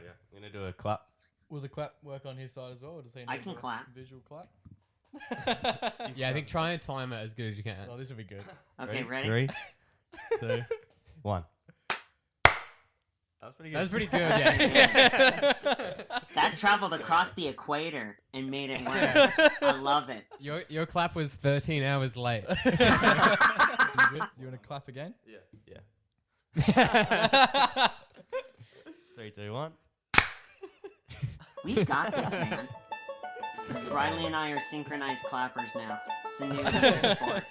idea. I'm going to do a clap. Will the clap work on his side as well, or does he need I can a clap. visual clap? Yeah, I think try and time it as good as you can. Oh, this will be good. Okay, ready? 3, 2, 1. That was pretty good. That was pretty good, yeah. That traveled across the equator and made it work. I love it. Your clap was 13 hours late. You good? You want to clap again? Yeah. 3, 2, 1. We've got this, man. Riley and I are synchronized clappers now. It's a new sport.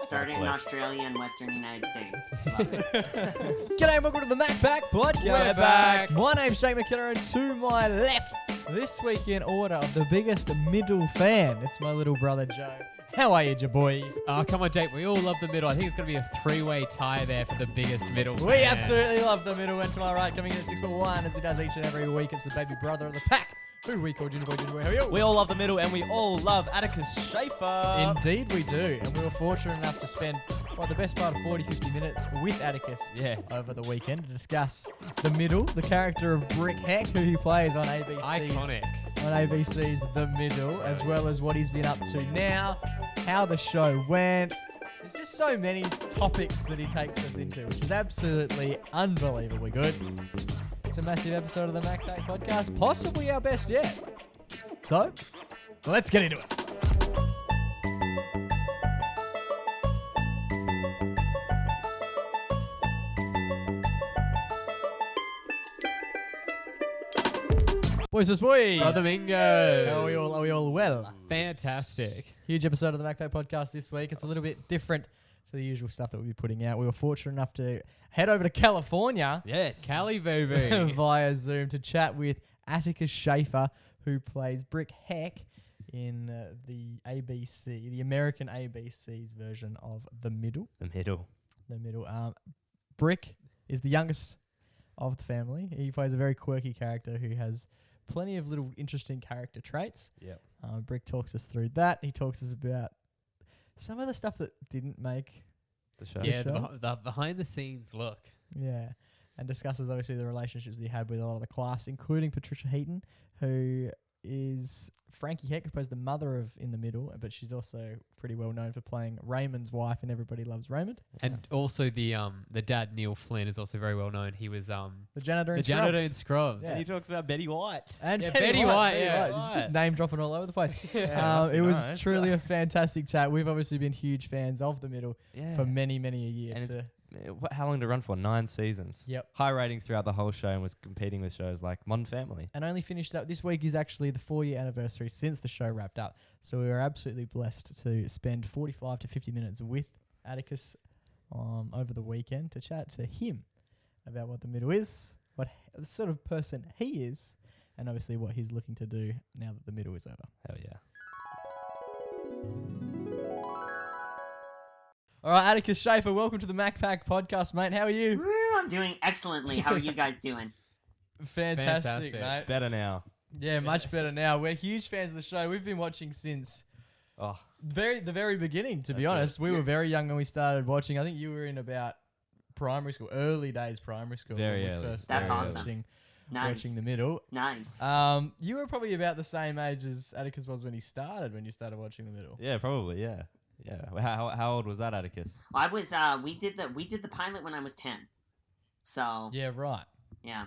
Started in Australia and Western United States. Love it. G'day and welcome to the MacPack podcast. We're back. My name's Shane McKenna and to my left, this week in order of the biggest middle fan, it's my little brother Joe. How are you, boy? Oh, come on, Jake. We all love the middle. I think it's going to be a three-way tie there for the biggest middle. We absolutely love the middle. And to my right, coming in at 6'1", as he does each and every week, it's the baby brother of the pack. Who we call Junior Boy, Junior Boy. How are you? We all love the middle, and we all love Atticus Shaffer. Indeed we do. And we were fortunate enough to spend the best part of 40-50 minutes with Atticus over the weekend to discuss the middle, the character of Brick Heck, who he plays on ABC's, Iconic. on ABC's The Middle, as well as what he's been up to now, how the show went. There's just so many topics that he takes us into, which is absolutely unbelievably good. It's a massive episode of the MacPack podcast, possibly our best yet. So, let's get into it. Boys. Brother Mingo. How are we all well? Fantastic. Huge episode of the MacPack podcast this week. It's a little bit different to the usual stuff that we'll be putting out. We were fortunate enough to head over to California Cali Boo via Zoom to chat with Atticus Shaffer, who plays Brick Heck in the ABC, the American ABC's version of The Middle. The Middle. Brick is the youngest of the family. He plays a very quirky character who has plenty of little interesting character traits. Yep. Brick talks us through that. He talks us about some of the stuff that didn't make The show. Yeah, the behind-the-scenes look. Yeah, and discusses obviously the relationships that he had with a lot of the class, including Patricia Heaton, who is Frankie Heck, who plays the mother of In the Middle, but she's also pretty well known for playing Raymond's wife in Everybody Loves Raymond. And also the dad, Neil Flynn, is also very well known. He was the janitor in the janitor in Scrubs. Yeah. He talks about Betty White. And Yeah, Betty White, He's just name dropping all over the place. must be it was nice. truly a fantastic chat. We've obviously been huge fans of The Middle for many a year. And how long did it run for? 9 seasons. Yep. High ratings throughout the whole show and was competing with shows like Modern Family. And only finished up. This week is actually the 4-year anniversary since the show wrapped up. So we were absolutely blessed to spend 45 to 50 minutes with Atticus over the weekend to chat to him about what The Middle is, what the sort of person he is, and obviously what he's looking to do now that The Middle is over. Hell yeah. All right, Atticus Shaffer, welcome to the MacPack podcast, mate. How are you? Woo, I'm doing excellently. How are you guys doing? Fantastic, mate. Better now. Yeah, much better now. We're huge fans of the show. We've been watching since Oh, the very beginning, to be That's honest. it. We were very young when we started watching. I think you were in about primary school, early days primary school. Very when we early. first That's started awesome. watching Nice. The Middle. Nice. You were probably about the same age as Atticus was when you started watching The Middle. yeah, probably, yeah. Yeah. How old was that, Atticus? I was we did the pilot when I was 10. So Yeah, right. yeah.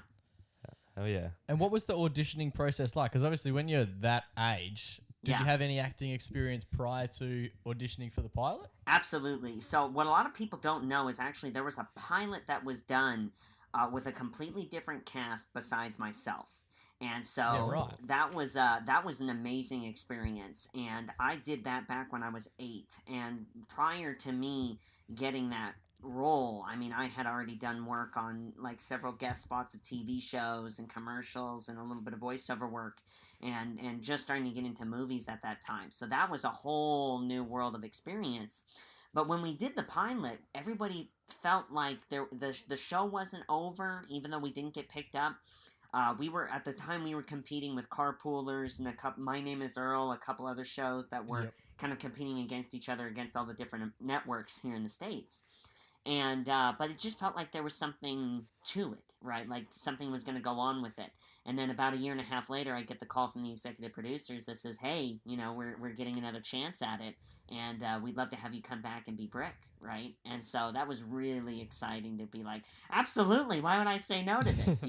Oh, yeah. And what was the auditioning process like? Because obviously when you're that age, did you have any acting experience prior to auditioning for the pilot? Absolutely. So what a lot of people don't know is actually there was a pilot that was done with a completely different cast besides myself. And so that was an amazing experience. And I did that back when I was 8. And prior to me getting that role, I mean, I had already done work on like several guest spots of TV shows and commercials and a little bit of voiceover work and just starting to get into movies at that time. So that was a whole new world of experience. But when we did the pilot, everybody felt like the show wasn't over, even though we didn't get picked up. We were at the time we were competing with Carpoolers and My Name Is Earl, a couple other shows that were kind of competing against each other against all the different networks here in the States. And but it just felt like there was something to it, right? Like something was going to go on with it. And then about a year and a half later, I get the call from the executive producers that says, "Hey, we're getting another chance at it, and we'd love to have you come back and be Brick," right? And so that was really exciting to be like, absolutely, why would I say no to this,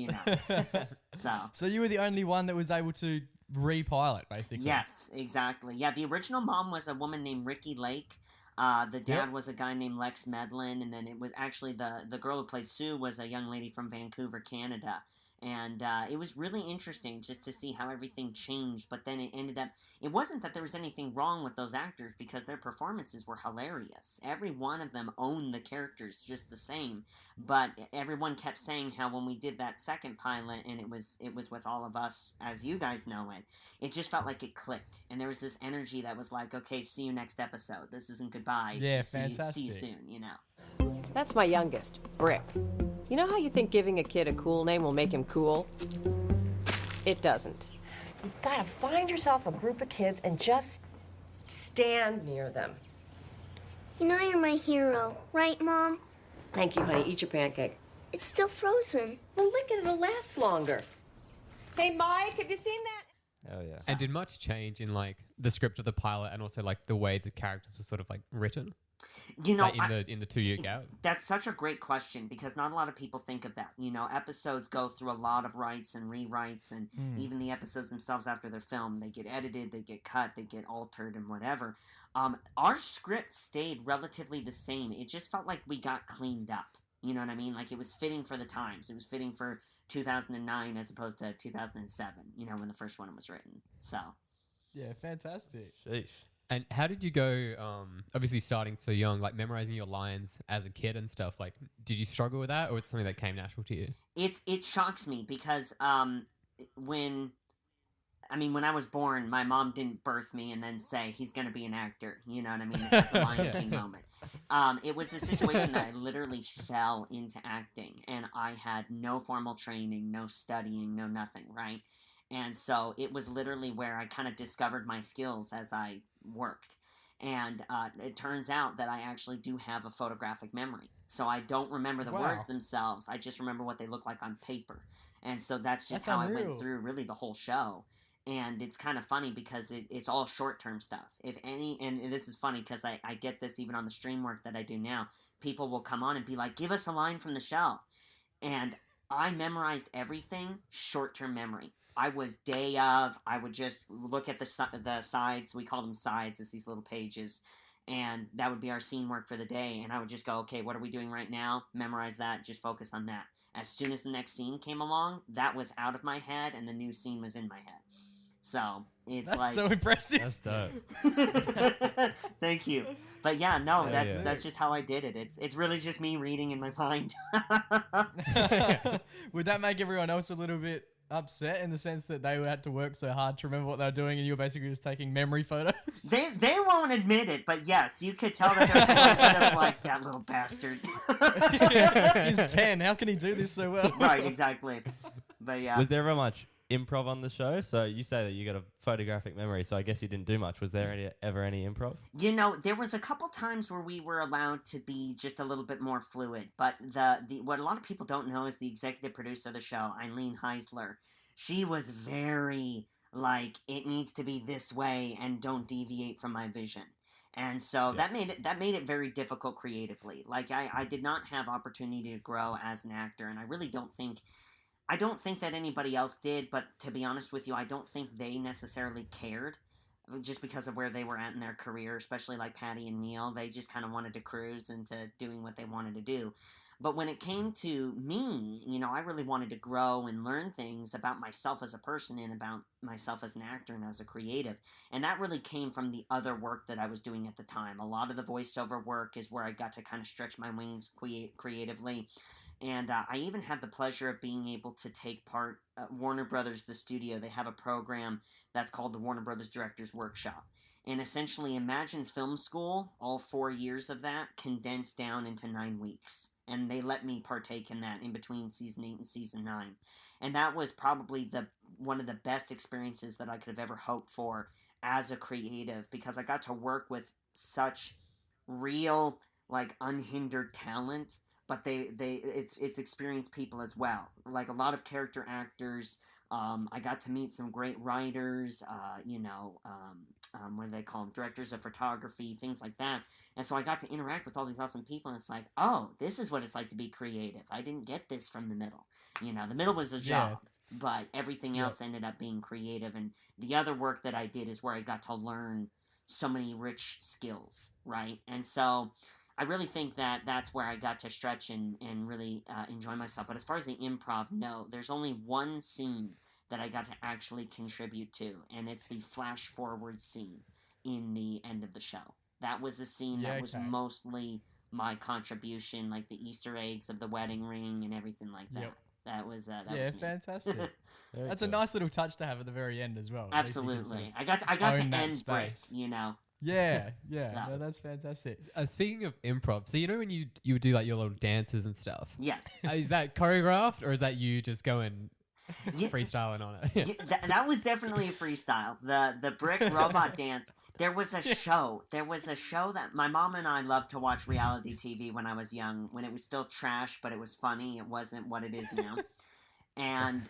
So you were the only one that was able to repilot, basically. Yes, exactly. Yeah, the original mom was a woman named Ricky Lake. The dad was a guy named Lex Medlin, and then it was actually the girl who played Sue was a young lady from Vancouver, Canada. And it was really interesting just to see how everything changed, but then it ended up, it wasn't that there was anything wrong with those actors because their performances were hilarious. Every one of them owned the characters just the same, but everyone kept saying how when we did that second pilot, and it was with all of us, as you guys know it just felt like it clicked, and there was this energy that was like, okay, see you next episode. This isn't goodbye. Yeah, fantastic. See you soon, That's my youngest, Brick. You know how you think giving a kid a cool name will make him cool? It doesn't. You've got to find yourself a group of kids and just stand near them. You know you're my hero, right, Mom? Thank you, honey. Eat your pancake. It's still frozen. Well, lick it. It'll last longer. Hey, Mike, have you seen that? Oh, yeah. And did much change in like the script of the pilot and also like the way the characters were sort of like written? Like in the 2-year gap? That's such a great question because not a lot of people think of that. Episodes go through a lot of writes and rewrites, and even the episodes themselves after they're filmed, they get edited, they get cut, they get altered, and whatever. Our script stayed relatively the same. It just felt like we got cleaned up. You know what I mean? Like it was fitting for the times. It was fitting for 2009 as opposed to 2007. When the first one was written. So. Yeah, fantastic. Sheesh. And how did you go, obviously starting so young, like memorizing your lines as a kid and stuff, like, did you struggle with that or it's something that came natural to you? It shocks me because when I was born, my mom didn't birth me and then say, he's going to be an actor, you know what I mean? It's like the Lion King moment. It was a situation that I literally fell into acting, and I had no formal training, no studying, no nothing, right? And so it was literally where I kind of discovered my skills as I worked. And it turns out that I actually do have a photographic memory. So I don't remember the words themselves. I just remember what they look like on paper. And so that's how unreal. I went through really the whole show. And it's kind of funny because it's all short-term stuff. If any, and this is funny because I get this even on the stream work that I do now. People will come on and be like, give us a line from the show. And I memorized everything short-term memory. I was day of, I would just look at the sides, we call them sides, it's these little pages, and that would be our scene work for the day, and I would just go, okay, what are we doing right now? Memorize that, just focus on that. As soon as the next scene came along, that was out of my head, and the new scene was in my head. So, That's so impressive. That's dope. Thank you. But yeah, no, that's just how I did it. It's really just me reading in my mind. Would that make everyone else a little bit upset in the sense that they had to work so hard to remember what they were doing and you were basically just taking memory photos? They won't admit it, but yes, you could tell that there's a little bit of like, that little bastard. He's 10. How can he do this so well? Right, exactly. But yeah. Was there ever much improv on the show? So you say that you got a photographic memory, so I guess you didn't do much. Was there ever any improv? There was a couple times where we were allowed to be just a little bit more fluid, but the what a lot of people don't know is the executive producer of the show, Eileen Heisler. She was very like, it needs to be this way and don't deviate from my vision. And so that made it very difficult creatively. Like I did not have opportunity to grow as an actor, and I really don't think that anybody else did, but to be honest with you, I don't think they necessarily cared just because of where they were at in their career, especially like Patty and Neil. They just kind of wanted to cruise into doing what they wanted to do. But when it came to me, I really wanted to grow and learn things about myself as a person and about myself as an actor and as a creative. And that really came from the other work that I was doing at the time. A lot of the voiceover work is where I got to kind of stretch my wings creatively. And I even had the pleasure of being able to take part at Warner Brothers, the studio. They have a program that's called the Warner Brothers Directors Workshop. And essentially imagine film school, all 4 years of that, condensed down into 9 weeks. And they let me partake in that in between season 8 and season 9. And that was probably one of the best experiences that I could have ever hoped for as a creative, because I got to work with such real like unhindered talent, but it's experienced people as well. Like a lot of character actors. I got to meet some great writers. What do they call them? Directors of photography, things like that. And so I got to interact with all these awesome people, and it's like, oh, this is what it's like to be creative. I didn't get this from the middle. The middle was a job, but everything else ended up being creative. And the other work that I did is where I got to learn so many rich skills, right? And so I really think that that's where I got to stretch and really enjoy myself. But as far as the improv, no, there's only one scene that I got to actually contribute to, and it's the flash forward scene in the end of the show. That was a scene that was mostly my contribution, like the Easter eggs of the wedding ring and everything like that. That was that was me. Fantastic. That's a nice little touch to have at the very end as well. Absolutely. I got to end Brick, Yeah. No, that's fantastic. Speaking of improv, so when you would do like your little dances and stuff. Yes. Is that choreographed or is that you just going freestyling on it? That was definitely a freestyle. The brick robot dance. There was a show. That my mom and I loved to watch reality TV when I was young, when it was still trash, but it was funny. It wasn't what it is now. And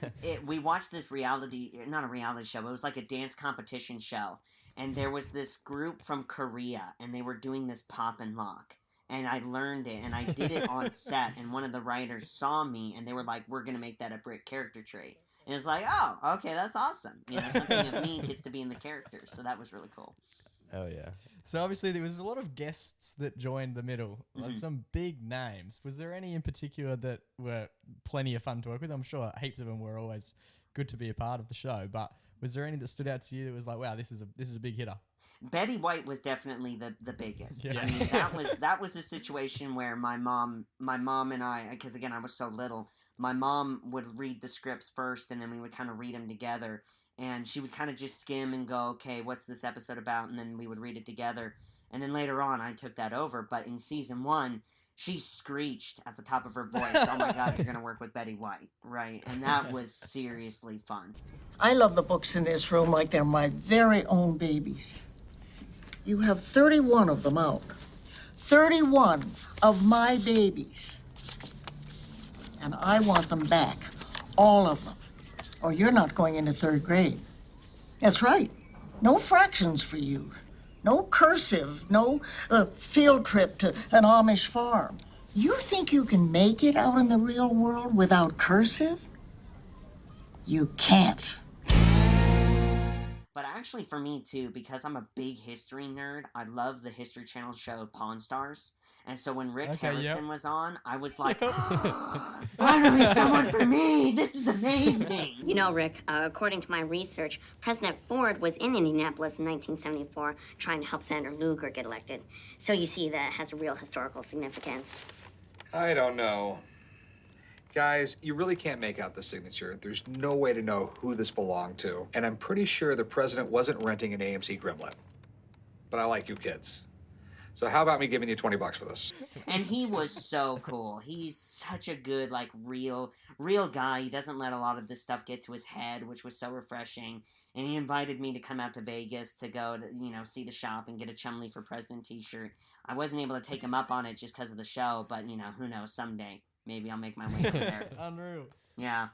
we watched this not a reality show, it was like a dance competition show. And there was this group from Korea, and they were doing this pop and lock. And I learned it, and I did it on set, and one of the writers saw me, and they were like, we're going to make that a brick character trait. And it was like, oh, okay, that's awesome. Something of me gets to be in the character, so that was really cool. Oh, yeah. So obviously there was a lot of guests that joined the middle, like some big names. Was there any in particular that were plenty of fun to work with? I'm sure heaps of them were always good to be a part of the show, but was there any that stood out to you that was like, wow, this is a big hitter? Betty White was definitely the biggest. Yeah. I mean, that was a situation where my mom and I, because again I was so little, my mom would read the scripts first, and then we would kind of read them together, and she would kind of just skim and go, okay, what's this episode about, and then we would read it together, and then later on I took that over. But in season 1, she screeched at the top of her voice, oh my God, you're gonna work with Betty White, right? And that was seriously fun. I love the books in this room like they're my very own babies. You have 31 of them out. 31 of my babies. And I want them back. All of them. Or you're not going into 3rd grade. That's right. No fractions for you. No cursive. No field trip to an Amish farm. You think you can make it out in the real world without cursive? You can't. But actually for me too, because I'm a big history nerd, I love the History Channel show Pawn Stars. And so when Rick Harrison was on, I was like, finally someone for me! This is amazing! Rick, according to my research, President Ford was in Indianapolis in 1974 trying to help Senator Lugar get elected. So you see, that has a real historical significance. I don't know. Guys, you really can't make out the signature. There's no way to know who this belonged to. And I'm pretty sure the president wasn't renting an AMC Gremlin. But I like you kids. So how about me giving you $20 for this? And he was so cool. He's such a good, real guy. He doesn't let a lot of this stuff get to his head, which was so refreshing. And he invited me to come out to Vegas to go to, see the shop and get a Chumley for President t-shirt. I wasn't able to take him up on it just because of the show, but, who knows, someday. Maybe I'll make my way over there. Unreal. Yeah.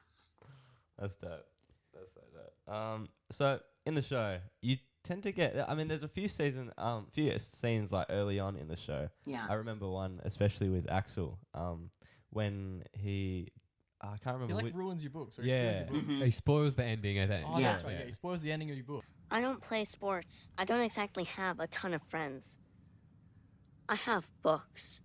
That's dope. That's so dope. So in the show, you tend to get. I mean, there's a few scenes like early on in the show. Yeah. I remember one especially with Axel. When I can't remember. He ruins your books. Or he steals your books. Mm-hmm. He spoils the ending, I think. Oh, yeah. That's right. Yeah, he spoils the ending of your book. I don't play sports. I don't exactly have a ton of friends. I have books.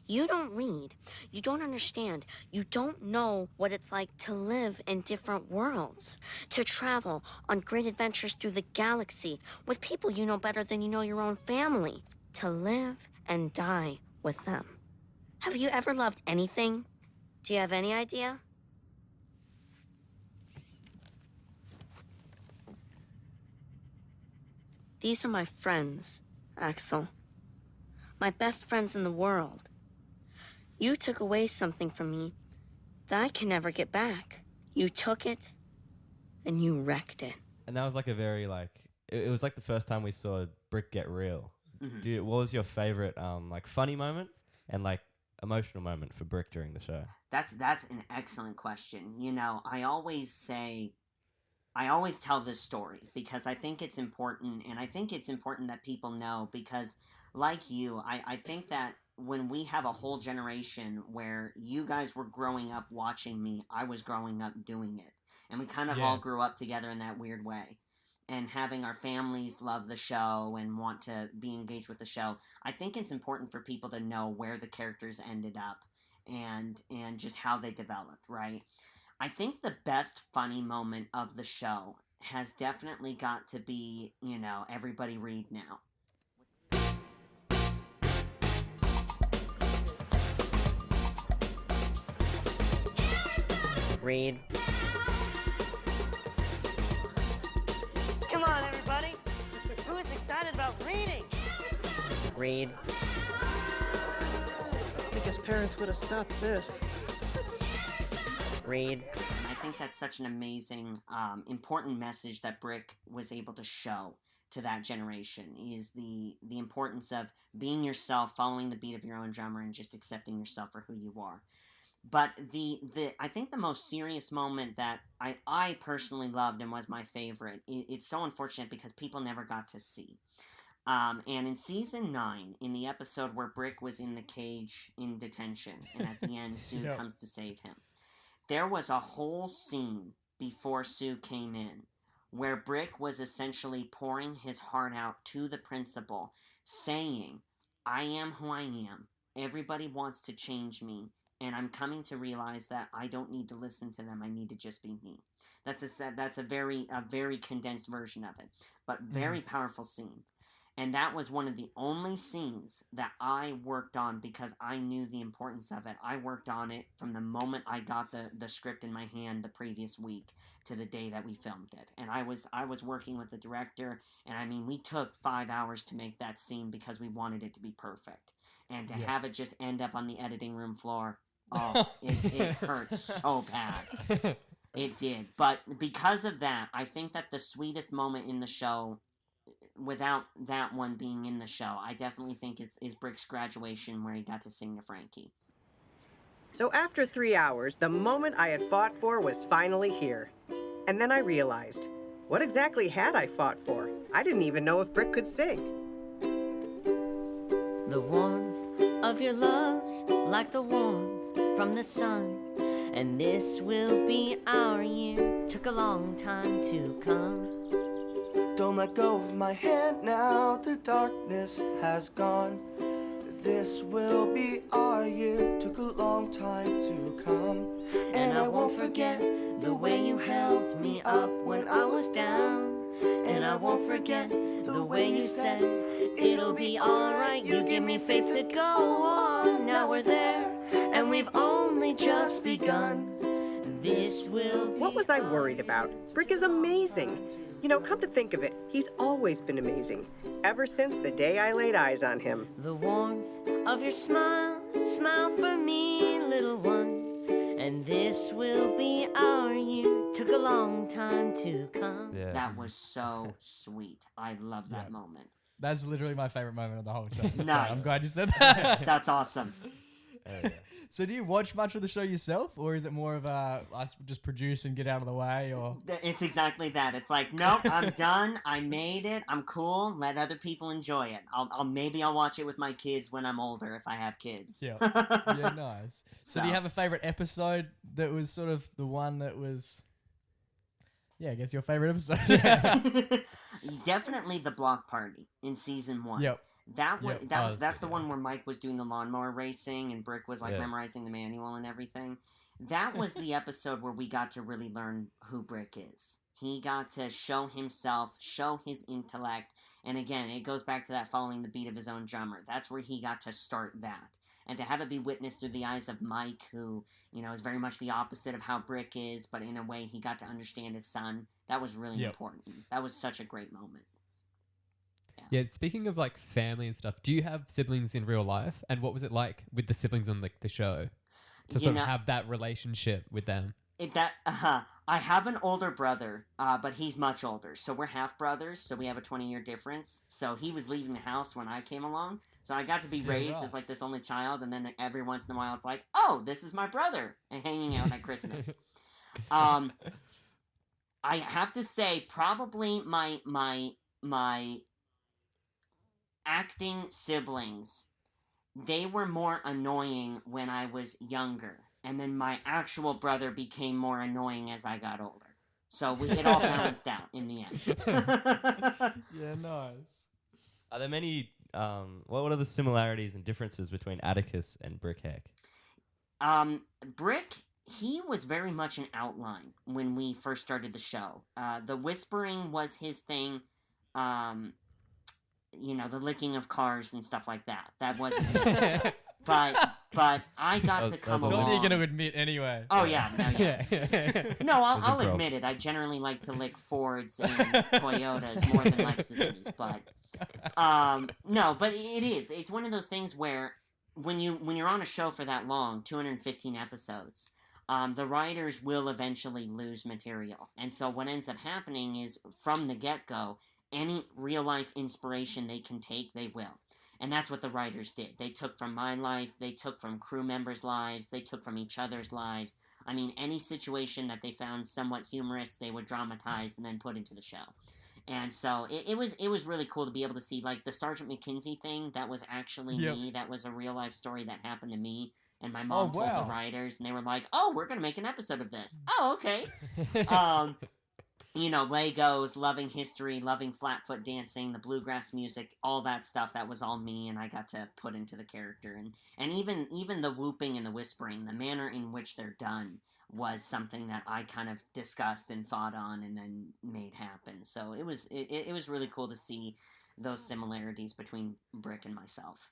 You don't read. You don't understand. You don't know what it's like to live in different worlds, to travel on great adventures through the galaxy with people you know better than you know your own family, to live and die with them. Have you ever loved anything? Do you have any idea? These are my friends, Axel. My best friends in the world. You took away something from me that I can never get back. You took it, and you wrecked it. And that was like a very it was like the first time we saw Brick get real. What was your favorite like funny moment and like emotional moment for Brick during the show? That's an excellent question. You know, I always tell this story because I think it's important, and I think it's important that people know because, like you, I think that when we have a whole generation where you guys were growing up watching me, I was growing up doing it. And we kind of all grew up together in that weird way. And having our families love the show and want to be engaged with the show, I think it's important for people to know where the characters ended up and just how they developed, right? I think the best funny moment of the show has definitely got to be, you know, everybody read now. Read. Come on, everybody. Who's excited about reading? Read. I think his parents would have stopped this. Read. I think that's such an amazing, important message that Brick was able to show to that generation is the importance of being yourself, following the beat of your own drummer, and just accepting yourself for who you are. But I think the most serious moment that I personally loved and was my favorite, it's so unfortunate because people never got to see. And in season 9, in the episode where Brick was in the cage in detention, and at the end Sue comes to save him, there was a whole scene before Sue came in where Brick was essentially pouring his heart out to the principal, saying, I am who I am. Everybody wants to change me. And I'm coming to realize that I don't need to listen to them. I need to just be me. That's a very condensed version of it, but very powerful scene. And that was one of the only scenes that I worked on because I knew the importance of it. I worked on it from the moment I got the script in my hand the previous week to the day that we filmed it. And I was working with the director, and I mean, we took 5 hours to make that scene because we wanted it to be perfect. And to have it just end up on the editing room floor, oh, it hurt so bad. It did. But because of that, I think that the sweetest moment in the show, without that one being in the show, I definitely think is Brick's graduation where he got to sing to Frankie. So after 3 hours, the moment I had fought for was finally here. And then I realized, what exactly had I fought for? I didn't even know if Brick could sing. The warmth of your love's like the warmth from the sun, and this will be our year. Took a long time to come. Don't let go of my hand now, the darkness has gone. This will be our year. Took a long time to come. And I won't forget the way you held me up when I was down. And I won't forget the way you said, it'll be alright. You give me faith to go on. Now we're there, and we've only just begun. This will be. What was I worried about? Brick is amazing. You know, come to think of it, he's always been amazing. Ever since the day I laid eyes on him. The warmth of your smile, smile for me, little one. And this will be our year. Took a long time to come. Yeah. That was so sweet. I love that moment. That's literally my favorite moment of the whole show. Nice. So I'm glad you said that. That's awesome. So do you watch much of the show yourself, or is it more of a let's just produce and get out of the way? Or it's exactly that. It's like, nope, I'm done. I made it. I'm cool. Let other people enjoy it. Maybe I'll watch it with my kids when I'm older if I have kids. Yeah, yeah, nice. So do you have a favorite episode that was sort of the one that was? Yeah, I guess your favorite episode. Definitely the block party in season 1. Yep. That's the one where Mike was doing the lawnmower racing and Brick was like memorizing the manual and everything. That was the episode where we got to really learn who Brick is. He got to show himself, show his intellect, and again, it goes back to that following the beat of his own drummer. That's where he got to start that. And to have it be witnessed through the eyes of Mike, who, you know, is very much the opposite of how Brick is, but in a way he got to understand his son, that was really important. That was such a great moment. Yeah, speaking of like family and stuff, do you have siblings in real life? And what was it like with the siblings on the show to sort of have that relationship with them? I have an older brother, but he's much older. So we're half brothers, so we have a 20-year difference. So he was leaving the house when I came along. So I got to be raised as like this only child, and then every once in a while it's like, oh, this is my brother, and hanging out at Christmas. I have to say, probably my acting siblings, they were more annoying when I was younger. And then my actual brother became more annoying as I got older. So it all balanced out in the end. Yeah, nice. Are there many, what are the similarities and differences between Atticus and Brick Heck? Brick, he was very much an outline when we first started the show. The whispering was his thing. You know, the licking of cars and stuff like that. That wasn't him. But I got to come along. What are you going to admit anyway? Oh, yeah. No, I'll admit it. I generally like to lick Fords and Toyotas more than Lexuses, but... no, but it is. It's one of those things where when you're on a show for that long, 215 episodes, the writers will eventually lose material. And so what ends up happening is, from the get-go, any real-life inspiration they can take, they will. And that's what the writers did. They took from my life, they took from crew members' lives, they took from each other's lives. I mean, any situation that they found somewhat humorous, they would dramatize and then put into the show. And so it was really cool to be able to see, like, the Sergeant McKinsey thing, that was actually me. That was a real-life story that happened to me. And my mom told the writers, and they were like, oh, we're going to make an episode of this. Oh, okay. You know, Legos, loving history, loving flatfoot dancing, the bluegrass music, all that stuff, that was all me, and I got to put into the character. And even the whooping and the whispering, the manner in which they're done, was something that I kind of discussed and thought on and then made happen. So it was really cool to see those similarities between Brick and myself.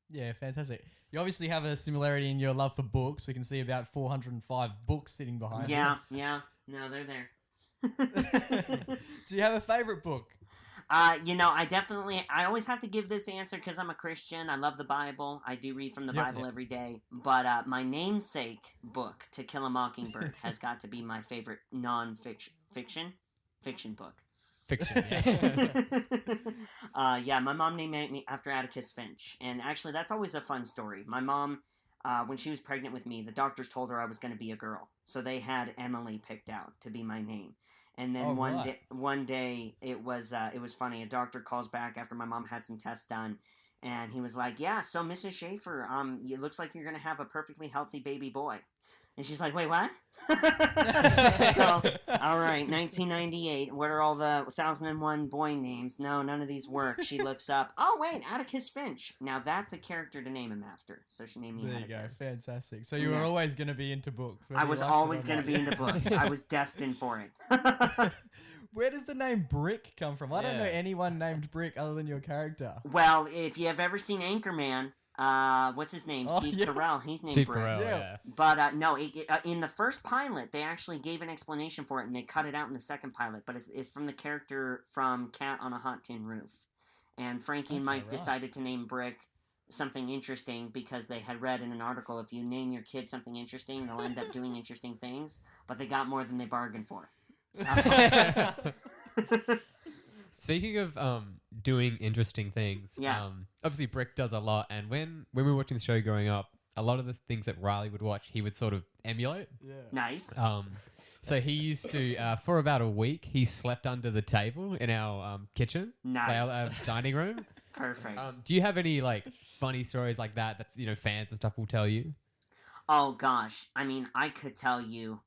Yeah, fantastic. You obviously have a similarity in your love for books. We can see about 405 books sitting behind you. Yeah. No, they're there. Do you have a favorite book? You know, I always have to give this answer because I'm a Christian. I love the Bible. I do read from the Bible every day. But my namesake book, To Kill a Mockingbird, has got to be my favorite fiction book. Fiction, yeah. Yeah, my mom named me after Atticus Finch. And actually, that's always a fun story. My mom, when she was pregnant with me, the doctors told her I was going to be a girl. So they had Emily picked out to be my name. And then one day it was funny. A doctor calls back after my mom had some tests done, and he was like, "Yeah, so Mrs. Shaffer, it looks like you're gonna have a perfectly healthy baby boy." And she's like, "Wait, what?" So, all right, 1998. What are all the 1001 boy names? No, none of these work. She looks up. Oh wait, Atticus Finch. Now that's a character to name him after. So she named me Atticus. There you go, fantastic. So you were always going to be into books. I was always going to be into books. I was destined for it. Where does the name Brick come from? I don't know anyone named Brick other than your character. Well, if you have ever seen Anchorman, what's his name? Steve Carell. He's named Steve Brick. Carell, yeah. But no, in the first pilot, they actually gave an explanation for it, and they cut it out in the second pilot. But it's from the character from Cat on a Hot Tin Roof. And Frankie and Mike decided to name Brick something interesting because they had read in an article, if you name your kid something interesting, they'll end up doing interesting things. But they got more than they bargained for. So. Speaking of doing interesting things, obviously Brick does a lot, and when we were watching the show growing up, a lot of the things that Riley would watch, he would sort of emulate. Yeah. Nice. So he used to, for about a week, he slept under the table in our kitchen, our dining room. Perfect. Do you have any like funny stories like that fans and stuff will tell you? Oh gosh, I mean, I could tell you.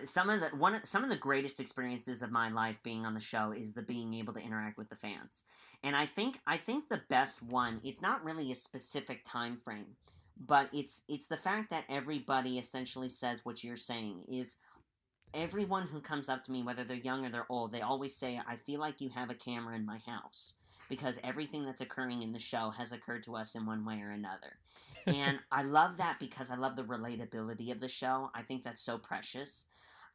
Some of the greatest experiences of my life being on the show is the being able to interact with the fans. And I think the best one, it's not really a specific time frame, but it's the fact that everybody essentially says what you're saying. Is everyone who comes up to me, whether they're young or they're old, they always say, I feel like you have a camera in my house, because everything that's occurring in the show has occurred to us in one way or another. And I love that because I love the relatability of the show. I think that's so precious.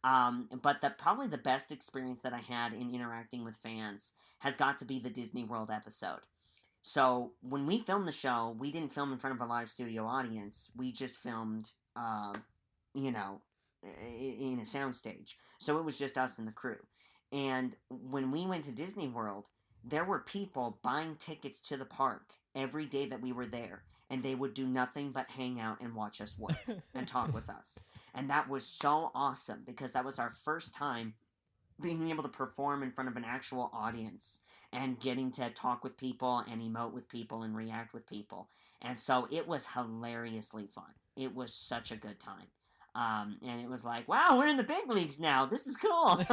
But probably the best experience that I had in interacting with fans has got to be the Disney World episode. So when we filmed the show, we didn't film in front of a live studio audience. We just filmed, in a soundstage. So it was just us and the crew. And when we went to Disney World, there were people buying tickets to the park every day that we were there. And they would do nothing but hang out and watch us work and talk with us. And that was so awesome because that was our first time being able to perform in front of an actual audience and getting to talk with people and emote with people and react with people. And so it was hilariously fun. It was such a good time. And it was like, wow, we're in the big leagues now. This is cool.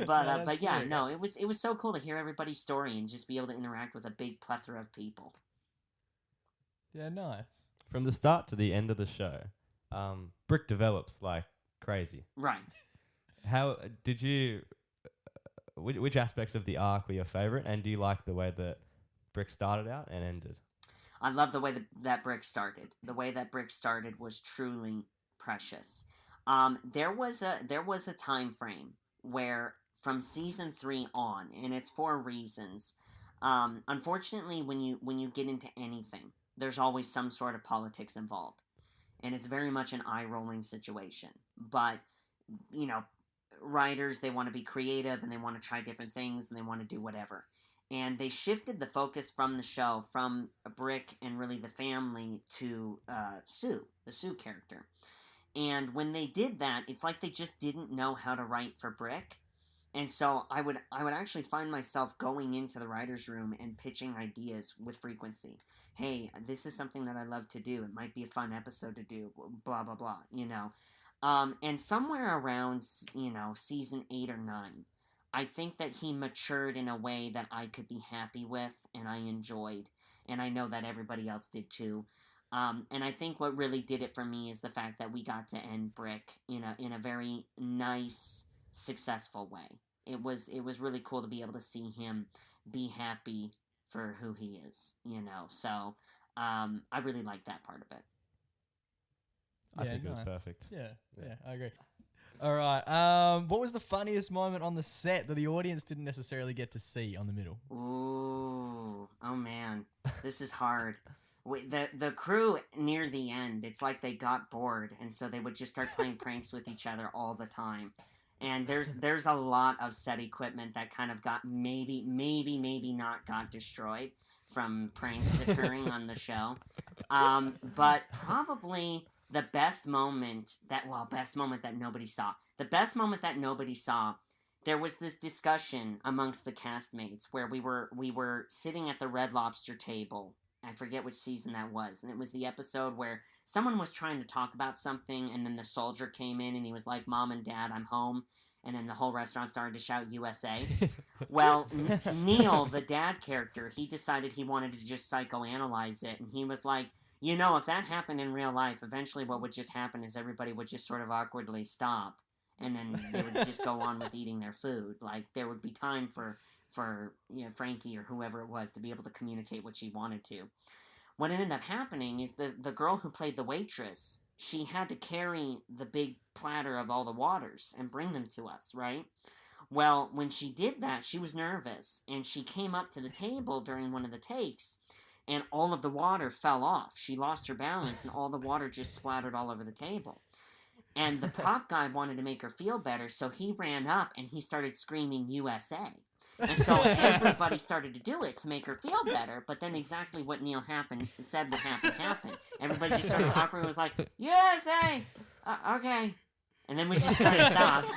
But yeah, no, it was so cool to hear everybody's story and just be able to interact with a big plethora of people. Yeah, nice. From the start to the end of the show, Brick develops like crazy. Right. How did you? Which aspects of the arc were your favorite, and do you like the way that Brick started out and ended? I love the way that Brick started. The way that Brick started was truly precious. There was a time frame where from season 3 on, and it's for reasons. Unfortunately, when you get into anything, there's always some sort of politics involved, and it's very much an eye-rolling situation. But writers, they want to be creative and they want to try different things and they want to do whatever. And they shifted the focus from the show, from Brick and really the family, to Sue, the Sue character. And when they did that, it's like they just didn't know how to write for Brick. And so I would actually find myself going into the writer's room and pitching ideas with frequency. Hey, this is something that I love to do. It might be a fun episode to do, blah, blah, blah, And somewhere around, season 8 or 9, I think that he matured in a way that I could be happy with and I enjoyed. And I know that everybody else did too. And I think what really did it for me is the fact that we got to end Brick in a very nice, successful way. It was really cool to be able to see him be happy for who he is, So I really like that part of it. I think it was perfect. Yeah, I agree. All right. What was the funniest moment on the set that the audience didn't necessarily get to see on the middle? Ooh, oh man, this is hard. The crew near the end, it's like they got bored, and so they would just start playing pranks with each other all the time. And there's a lot of set equipment that kind of got maybe not got destroyed from pranks occurring on the show. But probably the best moment that nobody saw. The best moment that nobody saw, there was this discussion amongst the castmates where we were sitting at the Red Lobster table. I forget which season that was. And it was the episode where someone was trying to talk about something, and then the soldier came in and he was like, Mom and Dad, I'm home. And then the whole restaurant started to shout USA. Well, Neil, the dad character, he decided he wanted to just psychoanalyze it. And he was like, if that happened in real life, eventually what would just happen is everybody would just sort of awkwardly stop. And then they would just go on with eating their food. Like, there would be time for Frankie or whoever it was to be able to communicate what she wanted to. What ended up happening is the girl who played the waitress, she had to carry the big platter of all the waters and bring them to us, right? Well, when she did that, she was nervous, and she came up to the table during one of the takes, and all of the water fell off. She lost her balance, and all the water just splattered all over the table. And the prop guy wanted to make her feel better, so he ran up and he started screaming USA. And so everybody started to do it to make her feel better, but then exactly what Neil said would happen. Everybody just started awkward and was like, USA! Okay. And then we just started stopped.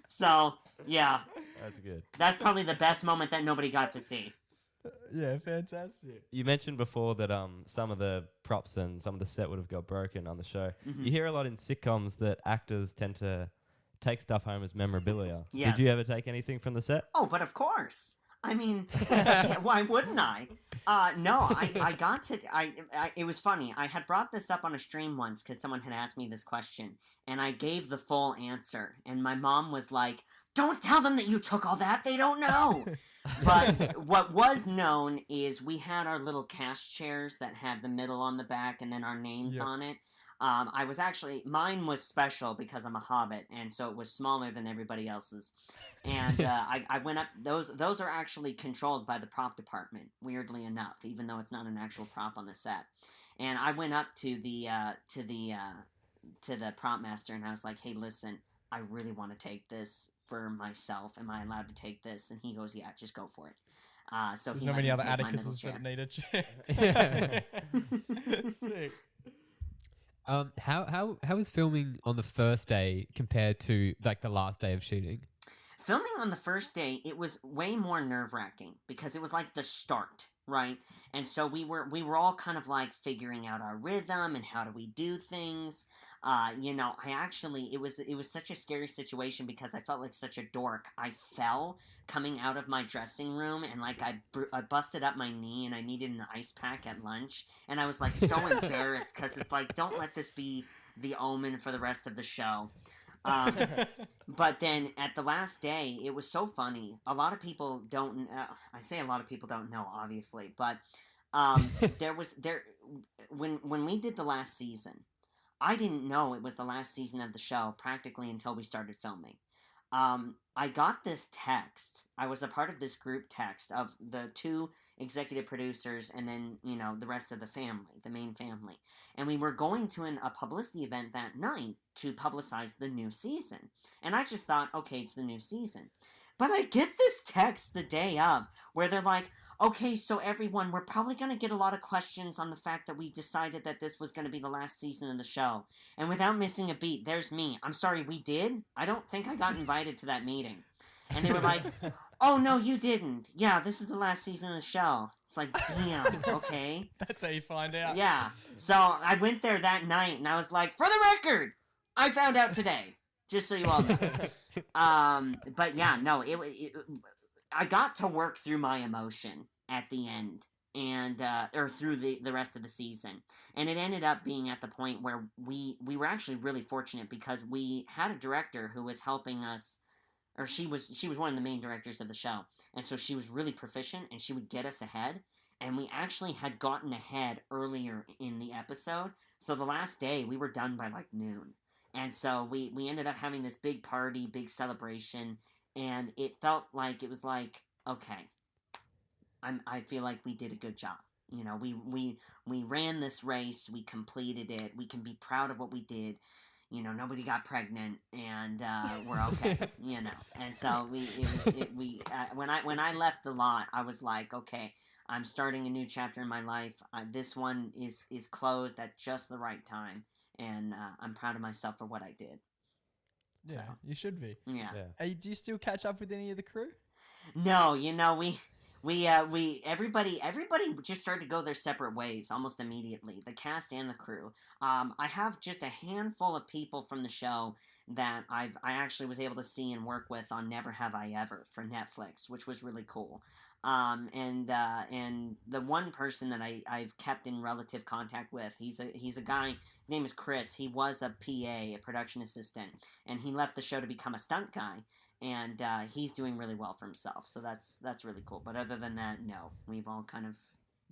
So, yeah. That's good. That's probably the best moment that nobody got to see. Yeah, fantastic. You mentioned before that some of the props and some of the set would have got broken on the show. Mm-hmm. You hear a lot in sitcoms that actors tend to take stuff home as memorabilia. Yes. Did you ever take anything from the set? Oh, but of course. I mean, why wouldn't I? No, I got to. It was funny. I had brought this up on a stream once because someone had asked me this question, and I gave the full answer. And my mom was like, "Don't tell them that you took all that. They don't know." But what was known is we had our little cast chairs that had the middle on the back and then our names on it. Mine was special because I'm a hobbit, and so it was smaller than everybody else's. And I went up, those are actually controlled by the prop department, weirdly enough, even though it's not an actual prop on the set. And I went up to the the prop master, and I was like, hey, listen, I really want to take this for myself. Am I allowed to take this? And he goes, yeah, just go for it. So there's he not let many me other take my middle Atticuses chair. that need a chair. Sick. How was filming on the first day compared to like the last day of shooting? Filming on the first day, it was way more nerve-wracking because it was like the start, right? And so we were all kind of like figuring out our rhythm and how do we do things. You know, it was such a scary situation because I felt like such a dork. I fell coming out of my dressing room, and like I busted up my knee, and I needed an ice pack at lunch, and I was like so embarrassed because it's like, don't let this be the omen for the rest of the show. But then at the last day, it was so funny. A lot of people don't. I say a lot of people don't know, obviously, but when we did the last season, I didn't know it was the last season of the show practically until we started filming. I got this text. I was a part of this group text of the 2 executive producers and then, you know, the rest of the family, the main family. And we were going to a publicity event that night to publicize the new season. And I just thought, okay, it's the new season. But I get this text the day of where they're like, okay, so everyone, we're probably going to get a lot of questions on the fact that we decided that this was going to be the last season of the show. And without missing a beat, there's me. I'm sorry, we did? I don't think I got invited to that meeting. And they were like, oh, no, you didn't. Yeah, this is the last season of the show. It's like, damn, okay. That's how you find out. Yeah. So I went there that night, and I was like, for the record, I found out today. Just so you all know. But yeah, no, I got to work through my emotion at the end, and or through the rest of the season, and it ended up being at the point where we were actually really fortunate because we had a director who was helping us, or she was one of the main directors of the show, and so she was really proficient, and she would get us ahead, and we actually had gotten ahead earlier in the episode, so the last day we were done by like noon, and so we ended up having this big party, big celebration. And it felt like, it was like, okay, I feel like we did a good job. You know, we ran this race, we completed it, we can be proud of what we did. You know, nobody got pregnant, and we're okay. You know, and so when I left the lot, I was like, okay, I'm starting a new chapter in my life. This one is closed at just the right time, and I'm proud of myself for what I did. Yeah, so, you should be. Yeah. Do you still catch up with any of the crew? No, you know, everybody just started to go their separate ways almost immediately. The cast and the crew. I have just a handful of people from the show that I actually was able to see and work with on Never Have I Ever for Netflix, which was really cool. And the one person that I've kept in relative contact with, he's a guy, his name is Chris. He was a PA, a production assistant, and he left the show to become a stunt guy, and he's doing really well for himself, so that's really cool. But other than that, no, we've all kind of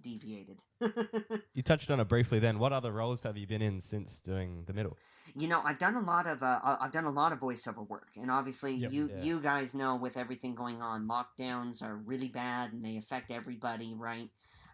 deviated. You touched on it briefly then. What other roles have you been in since doing The Middle? You know, I've done a lot of voiceover work, and obviously you guys know, with everything going on, lockdowns are really bad and they affect everybody, right?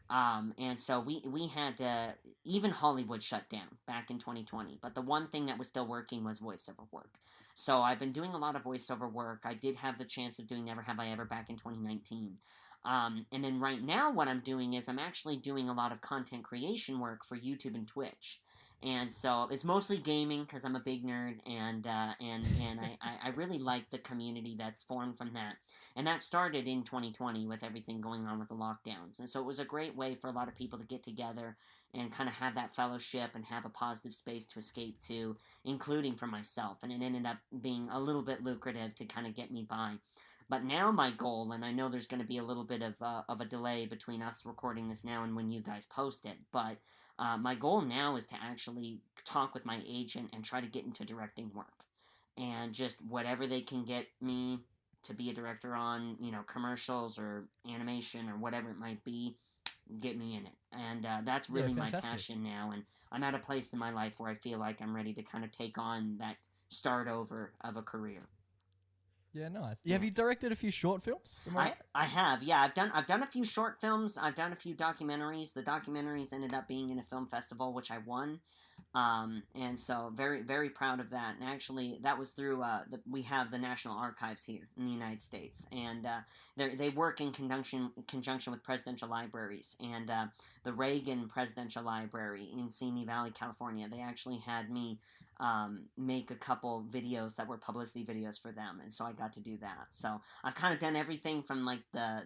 And so we had to, even Hollywood shut down back in 2020, but the one thing that was still working was voiceover work. So I've been doing a lot of voiceover work. I did have the chance of doing Never Have I Ever back in 2019. And then right now what I'm doing is I'm actually doing a lot of content creation work for YouTube and Twitch. And so it's mostly gaming because I'm a big nerd, and I really like the community that's formed from that. And that started in 2020 with everything going on with the lockdowns. And so it was a great way for a lot of people to get together and kind of have that fellowship and have a positive space to escape to, including for myself. And it ended up being a little bit lucrative to kind of get me by. But now my goal, and I know there's going to be a little bit of a delay between us recording this now and when you guys post it, but my goal now is to actually talk with my agent and try to get into directing work. And just whatever they can get me to be a director on, you know, commercials or animation or whatever it might be, get me in it. And that's really my passion now. And I'm at a place in my life where I feel like I'm ready to kind of take on that start over of a career. Yeah, nice. Have you directed a few short films? Am I right? I have. Yeah, I've done a few short films. I've done a few documentaries. The documentaries ended up being in a film festival, which I won. And so very, very proud of that. And actually, that was through we have the National Archives here in the United States, and they work in conjunction with presidential libraries. And the Reagan Presidential Library in Simi Valley, California, they actually had me make a couple videos that were publicity videos for them, and so I got to do that. So I've kind of done everything from like the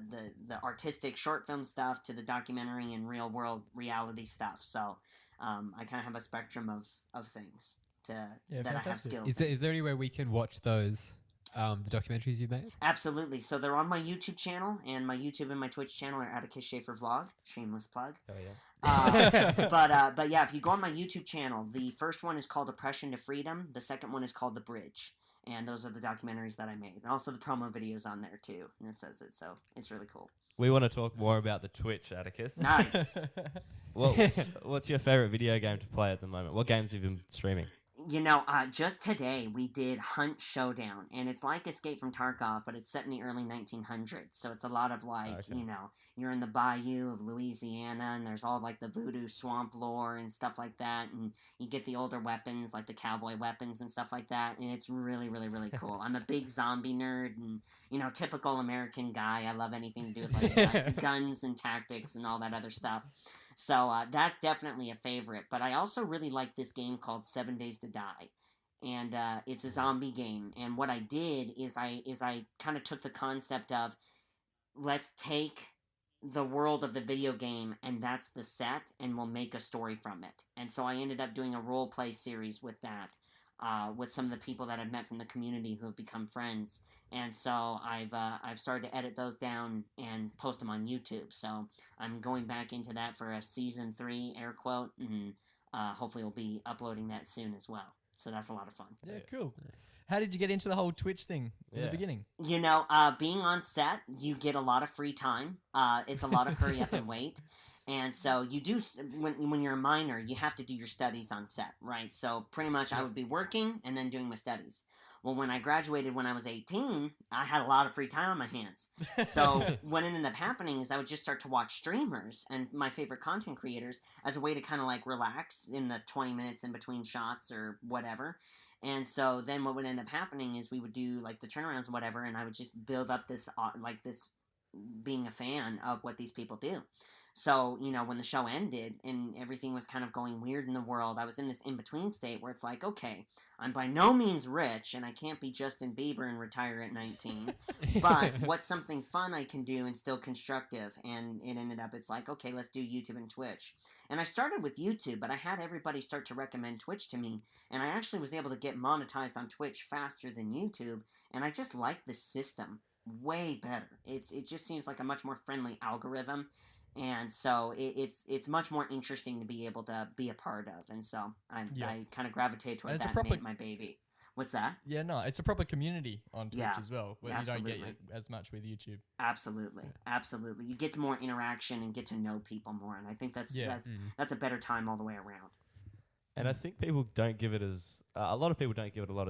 artistic short film stuff to the documentary and real world reality stuff. So I kind of have a spectrum of things that fantastic. I have skills. Is there any way we can watch those the documentaries you made? Absolutely. So they're on my YouTube channel, and my YouTube and my Twitch channel are Atticus Shaffer Vlog. Shameless plug. Oh yeah. But yeah, if you go on my YouTube channel, the first one is called Oppression to Freedom. The second one is called The Bridge. And those are the documentaries that I made. And also the promo videos on there too. And it says it, so it's really cool. We want to talk more about the Twitch, Atticus. Nice. Well, what's your favorite video game to play at the moment? What games have you been streaming? You know, just today we did Hunt Showdown, and it's like Escape from Tarkov, but it's set in the early 1900s. So it's a lot of like, you know, you're in the bayou of Louisiana, and there's all like the voodoo swamp lore and stuff like that, and you get the older weapons, like the cowboy weapons and stuff like that, and it's really, really, really cool. I'm a big zombie nerd, and, you know, typical American guy. I love anything to do with like guns and tactics and all that other stuff. So that's definitely a favorite. But I also really like this game called 7 Days to Die. And it's a zombie game. And what I did is I kind of took the concept of, let's take the world of the video game and that's the set, and we'll make a story from it. And so I ended up doing a role play series with that, with some of the people that I've met from the community who have become friends. And so I've started to edit those down and post them on YouTube. So I'm going back into that for a season 3, air quote, and hopefully we'll be uploading that soon as well. So that's a lot of fun. Yeah, cool. Nice. How did you get into the whole Twitch thing in the beginning? You know, being on set, you get a lot of free time. It's a lot of hurry up and wait. And so you do, when you're a minor, you have to do your studies on set, right? So pretty much I would be working and then doing my studies. Well, when I graduated when I was 18, I had a lot of free time on my hands. So what ended up happening is I would just start to watch streamers and my favorite content creators as a way to kind of like relax in the 20 minutes in between shots or whatever. And so then what would end up happening is we would do like the turnarounds and whatever, and I would just build up this being a fan of what these people do. So, you know, when the show ended and everything was kind of going weird in the world, I was in this in-between state where it's like, okay, I'm by no means rich and I can't be Justin Bieber and retire at 19, but what's something fun I can do and still constructive? And it ended up, it's like, okay, let's do YouTube and Twitch. And I started with YouTube, but I had everybody start to recommend Twitch to me, and I actually was able to get monetized on Twitch faster than YouTube, and I just like the system way better. It just seems like a much more friendly algorithm. And so it's much more interesting to be able to be a part of. And so I kind of gravitate toward that and made my baby. What's that? Yeah, no, it's a proper community on Twitch as well, where you don't get as much with YouTube. Absolutely. Absolutely. You get more interaction and get to know people more. And I think that's a better time all the way around. And I think people don't give it as a lot of people don't give it a lot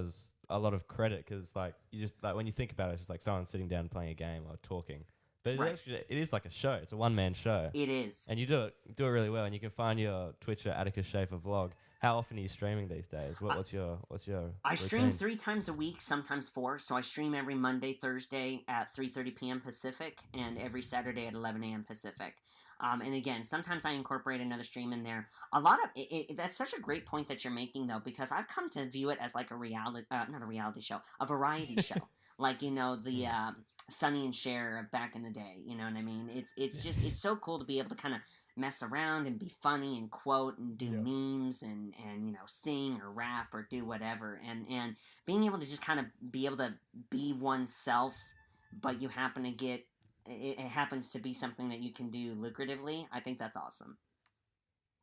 of credit, because like you just like when you think about it, it's just like someone sitting down and playing a game or talking. But it is like a show. It's a one-man show. It is. And you do it really well. And you can find your Twitch at Atticus Shaffer Vlog. How often are you streaming these days? What's your I stream 3 times a week, sometimes 4. So I stream every Monday, Thursday at 3:30 p.m. Pacific, and every Saturday at 11 a.m. Pacific. And again, sometimes I incorporate another stream in there. A lot of that's such a great point that you're making, though, because I've come to view it as like a reality, not a reality show, a variety show. Like, you know, the Sonny and Cher back in the day. You know what I mean? It's just it's so cool to be able to kind of mess around and be funny and quote and do memes and you know, sing or rap or do whatever, and being able to just kind of be able to be oneself, but you happen to get it happens to be something that you can do lucratively. I think that's awesome.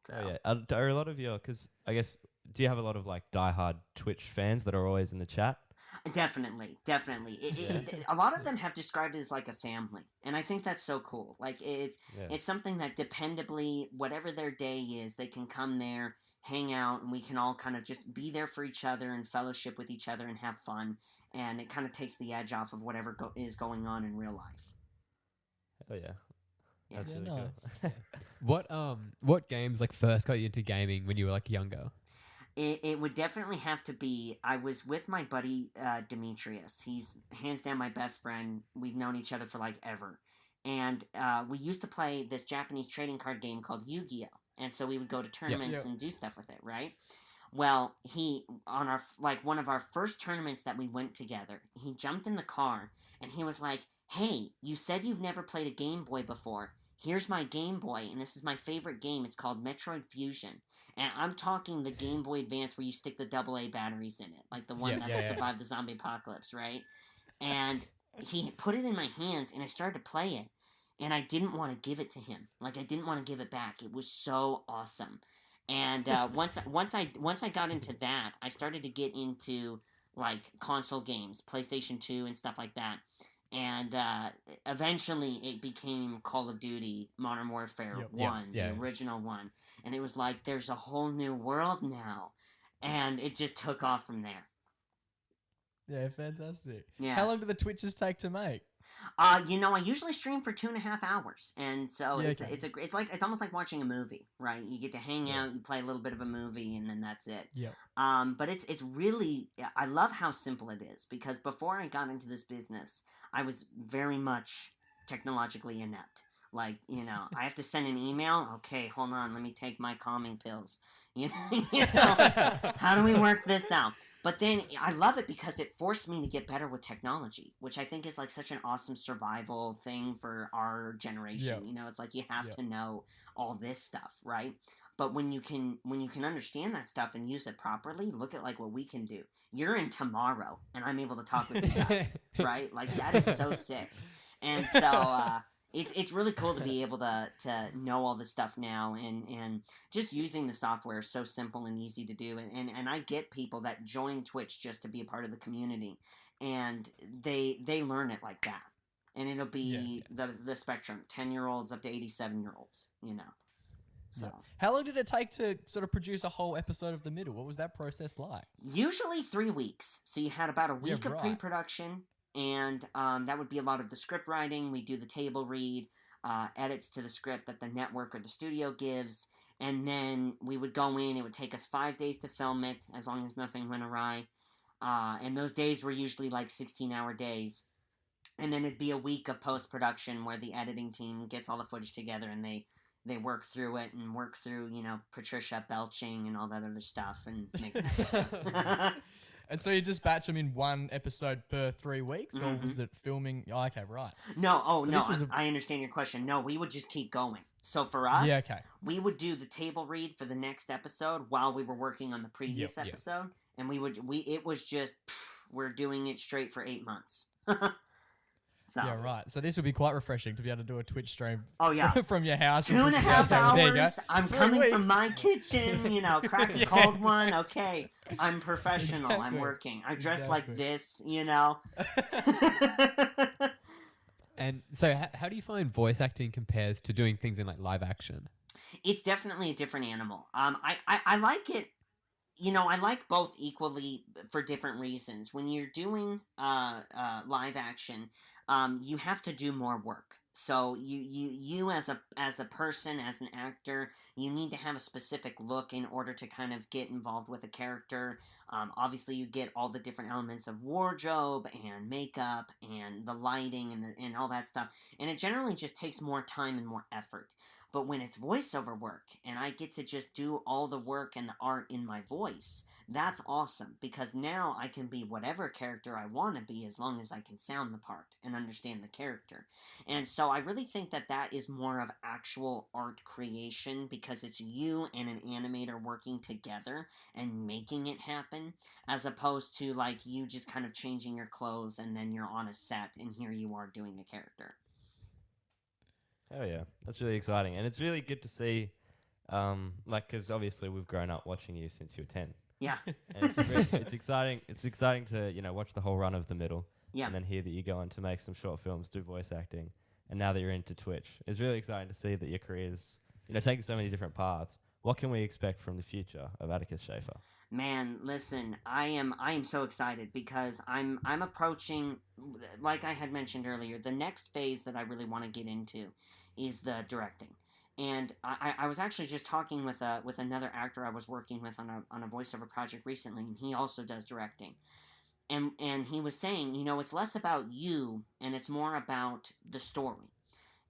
So. Oh yeah, are a lot of your, because I guess, do you have a lot of like diehard Twitch fans that are always in the chat? Definitely. A lot of them have described it as like a family, and I think that's so cool. Like it's something that dependably, whatever their day is, they can come there, hang out, and we can all kind of just be there for each other and fellowship with each other and have fun. and it kind of takes the edge off of whatever is going on in real life. Oh yeah. Yeah. That's really nice. cool. What games like first got you into gaming when you were like younger? It would definitely have to be, I was with my buddy Demetrius. He's hands down my best friend. We've known each other for like ever. And we used to play this Japanese trading card game called Yu-Gi-Oh! And so we would go to tournaments and do stuff with it, right? Well, on our one of our first tournaments that we went together, he jumped in the car and he was like, "Hey, you said you've never played a Game Boy before. Here's my Game Boy, and this is my favorite game. It's called Metroid Fusion." And I'm talking the Game Boy Advance where you stick the AA batteries in it, like the one that survived the zombie apocalypse, right? And he put it in my hands, and I started to play it, and I didn't want to give it to him. Like, I didn't want to give it back. It was so awesome. And once I got into that, I started to get into like console games, PlayStation 2 and stuff like that. And eventually it became Call of Duty Modern Warfare 1, the original one. And it was like, there's a whole new world now. And it just took off from there. Yeah, fantastic. Yeah. How long do the Twitches take to make? I usually stream for 2.5 hours, and so it's almost like watching a movie, right? You get to hang out, you play a little bit of a movie, and then that's it. Yeah. But it's really, I love how simple it is, because before I got into this business, I was very much technologically inept. Like, I have to send an email. Okay, hold on, let me take my calming pills. How do we work this out? But then I love it because it forced me to get better with technology, which I think is like such an awesome survival thing for our generation. It's like you have to know all this stuff, right? But when you can understand that stuff and use it properly, look at like what we can do. You're in tomorrow, and I'm able to talk with you guys, right? Like, that is so sick. And so it's really cool to be able to know all this stuff now, and just using the software is so simple and easy to do. And I get people that join Twitch just to be a part of the community, and they learn it like that. And it'll be the spectrum, 10-year-olds up to 87-year-olds, So. Yeah. How long did it take to sort of produce a whole episode of The Middle? What was that process like? Usually 3 weeks. So you had about a week of pre-production, and that would be a lot of the script writing. We do the table read, edits to the script that the network or the studio gives, and then we would go in. It would take us 5 days to film it, as long as nothing went awry. And those days were usually like 16-hour days. And then it'd be a week of post-production where the editing team gets all the footage together, and they work through it and work through, Patricia belching and all that other stuff and make it happen. And so you just batch them in one episode per 3 weeks, or was it filming? Oh, okay, right. No, I understand your question. No, we would just keep going. So for us, we would do the table read for the next episode while we were working on the previous episode, and it was just, we're doing it straight for 8 months. So. Yeah, right. So this would be quite refreshing to be able to do a Twitch stream. Oh yeah, from your house. 2.5 hours. I'm coming from my kitchen. Crack a cold one. Okay, I'm professional. Exactly. I'm working. I dress like this. And so, how do you find voice acting compares to doing things in like live action? It's definitely a different animal. I like it. I like both equally for different reasons. When you're doing live action, you have to do more work. So you as a person, as an actor, you need to have a specific look in order to kind of get involved with a character. Obviously, you get all the different elements of wardrobe and makeup and the lighting and all that stuff. And it generally just takes more time and more effort. But when it's voiceover work, and I get to just do all the work and the art in my voice, that's awesome, because now I can be whatever character I want to be as long as I can sound the part and understand the character. And so I really think that is more of actual art creation, because it's you and an animator working together and making it happen, as opposed to like you just kind of changing your clothes and then you're on a set and here you are doing a character. Oh yeah, that's really exciting, and it's really good to see, because obviously we've grown up watching you since you were 10. Yeah. And it's exciting. It's exciting to watch the whole run of The Middle. Yeah. And then hear that you go on to make some short films, do voice acting, and now that you're into Twitch, it's really exciting to see that your career's taking so many different paths. What can we expect from the future of Atticus Shaffer? Man, listen, I am so excited because I'm approaching, like I had mentioned earlier, the next phase that I really want to get into is the directing. And I was actually just talking with another actor I was working with on a voiceover project recently, and he also does directing. And he was saying, it's less about you and it's more about the story.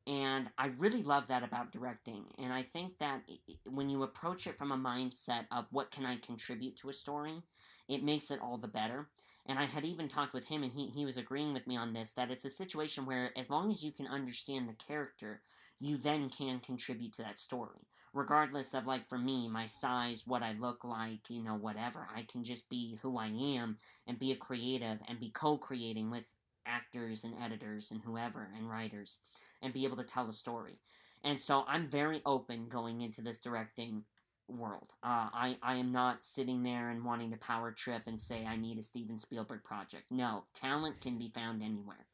And I really love that about directing. And I think that when you approach it from a mindset of what can I contribute to a story, it makes it all the better. And I had even talked with him, and he was agreeing with me on this, that it's a situation where as long as you can understand the character, you then can contribute to that story. Regardless of, like, for me, my size, what I look like, whatever. I can just be who I am and be a creative and be co-creating with actors and editors and whoever and writers and be able to tell a story. And so I'm very open going into this directing world. I am not sitting there and wanting to power trip and say I need a Steven Spielberg project. No, talent can be found anywhere.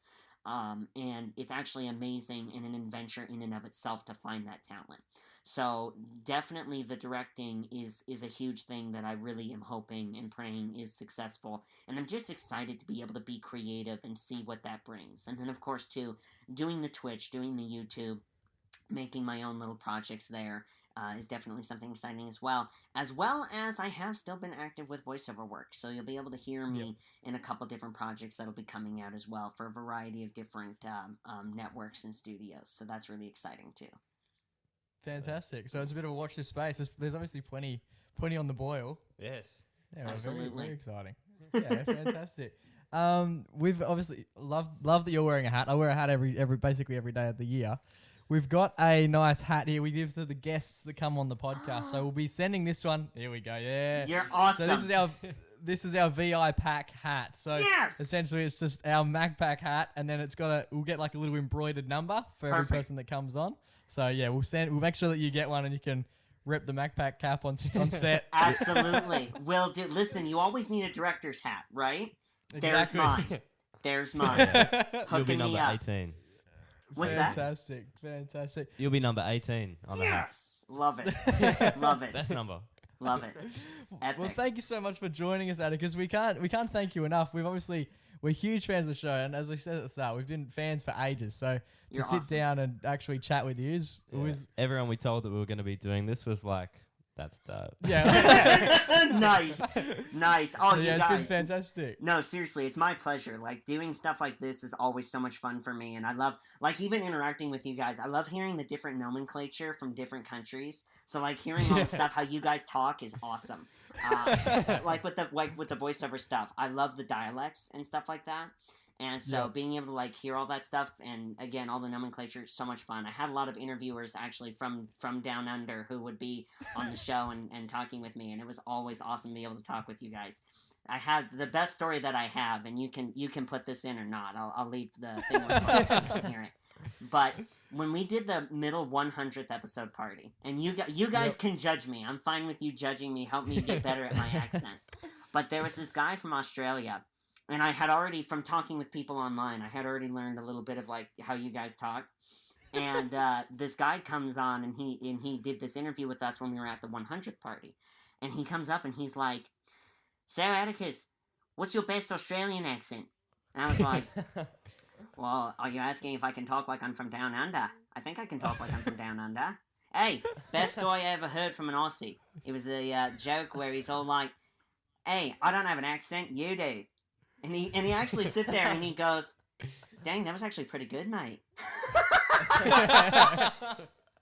And it's actually amazing and an adventure in and of itself to find that talent. So definitely the directing is a huge thing that I really am hoping and praying is successful. And I'm just excited to be able to be creative and see what that brings. And then, of course, too, doing the Twitch, doing the YouTube, making my own little projects there is definitely something exciting as well as I have still been active with voiceover work. So you'll be able to hear me in a couple different projects that'll be coming out as well for a variety of different networks and studios. So that's really exciting too. Fantastic. So it's a bit of a watch this space. There's obviously plenty on the boil. Yes. Yeah, absolutely. Very, very exciting. Yeah, fantastic. We've obviously love that you're wearing a hat. I wear a hat basically every day of the year. We've got a nice hat here we give to the guests that come on the podcast. So we'll be sending this one. Here we go. Yeah. You're awesome. So this is our VI pack hat. So essentially it's just our MacPack hat, and then we'll get like a little embroidered number for every person that comes on. So yeah, we'll make sure that you get one and you can rep the MacPack cap on set. Absolutely. Will do. Listen, you always need a director's hat, right? Exactly. There's mine. You'll be number 18. What's fantastic. You'll be number 18 on the hat. Yes. Love it. Love it. Best number. Love it. Epic. Well, thank you so much for joining us, Atticus. We can't thank you enough. We're huge fans of the show, and as I said at the start, we've been fans for ages. So to sit down and actually chat with you was everyone we told that we were going to be doing this was like, that's dope. Yeah. Nice. Oh, so you guys. It's been fantastic. No, seriously, it's my pleasure. Like, doing stuff like this is always so much fun for me, and I love, like, even interacting with you guys. I love hearing the different nomenclature from different countries. So, like, hearing all the stuff, how you guys talk is awesome. Like with the voiceover stuff, I love the dialects and stuff like that. And so being able to like hear all that stuff and again all the nomenclature is so much fun. I had a lot of interviewers actually from down under who would be on the show and talking with me, and it was always awesome to be able to talk with you guys. I had the best story that I have, and you can put this in or not. I'll leave the thing recorded so you can hear it. But when we did the middle 100th episode party, and you guys can judge me. I'm fine with you judging me. Help me get better at my accent. But there was this guy from Australia, and I had already, from talking with people online, I had already learned a little bit of like how you guys talk. And this guy comes on, and he did this interview with us when we were at the 100th party. And he comes up and he's like, "So Atticus, what's your best Australian accent?" And I was like, "Well, are you asking if I can talk like I'm from down under? I think I can talk like I'm from down under." Hey, best story I ever heard from an Aussie. It was the joke where he's all like, "Hey, I don't have an accent, you do." And he actually sit there and he goes, "Dang, that was actually pretty good, mate."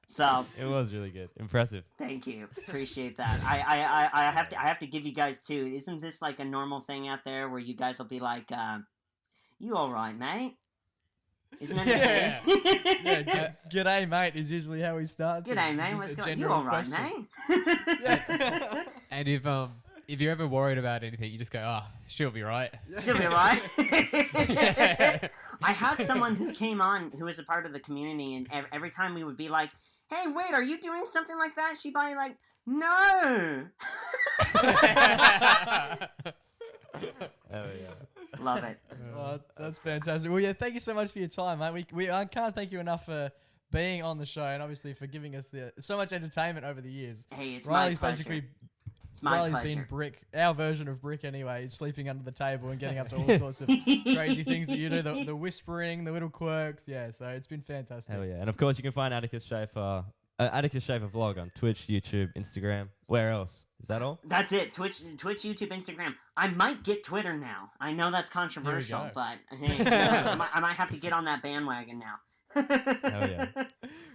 So it was really good, impressive. Thank you, appreciate that. I have to give you guys too. Isn't this like a normal thing out there where you guys will be like, "You all right, mate?" Isn't that yeah, g'day, mate, is usually how we start. G'day, mate, what's going on? You all right, mate? And if you're ever worried about anything, you just go, "Oh, she'll be right." She'll be right. I had someone who came on who was a part of the community, and every time we would be like, "Hey, wait, are you doing something like that?" She'd be like, "No." Oh yeah. Love it. Oh, that's fantastic. Well, yeah, thank you so much for your time, mate. I can't thank you enough for being on the show and obviously for giving us so much entertainment over the years. Hey, it's Riley's my pleasure. basically It's my Riley's pleasure. been Brick, our version of Brick anyway, sleeping under the table and getting up to all sorts of crazy things that you do, the whispering, the little quirks. Yeah, so it's been fantastic. Hell yeah. And of course, you can find Atticus Shaffer vlog on Twitch, YouTube, Instagram. Where else? Is that all? That's it. Twitch, YouTube, Instagram. I might get Twitter now. I know that's controversial, but hey, I might have to get on that bandwagon now. Hell yeah.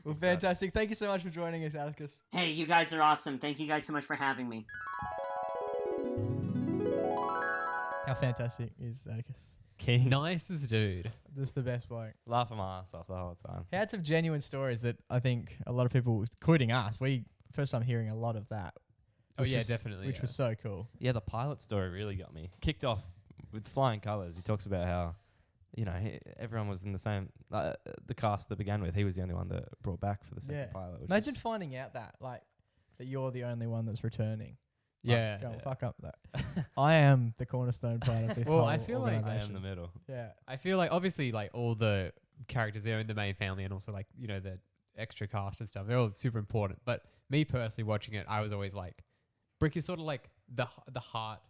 Well, fantastic. Thank you so much for joining us, Atticus. Hey, you guys are awesome. Thank you guys so much for having me. How fantastic is Atticus? King. Nicest dude. This is the best bloke. Laughing my ass off the whole time. He had some genuine stories that I think a lot of people, including us, first time hearing a lot of that. Oh yeah, definitely. Which was so cool. Yeah, the pilot story really got me. Kicked off with flying colours. He talks about how, everyone was in the same, the cast that began with, he was the only one that brought back for the second pilot. Imagine finding out that you're the only one that's returning. Yeah. Go fuck up that. I am the cornerstone part of this whole I feel like I am the middle. Yeah. I feel like obviously like all the characters there in the main family and also like, the extra cast and stuff, they're all super important. But me personally watching it, I was always like, Brick is sort of like the heart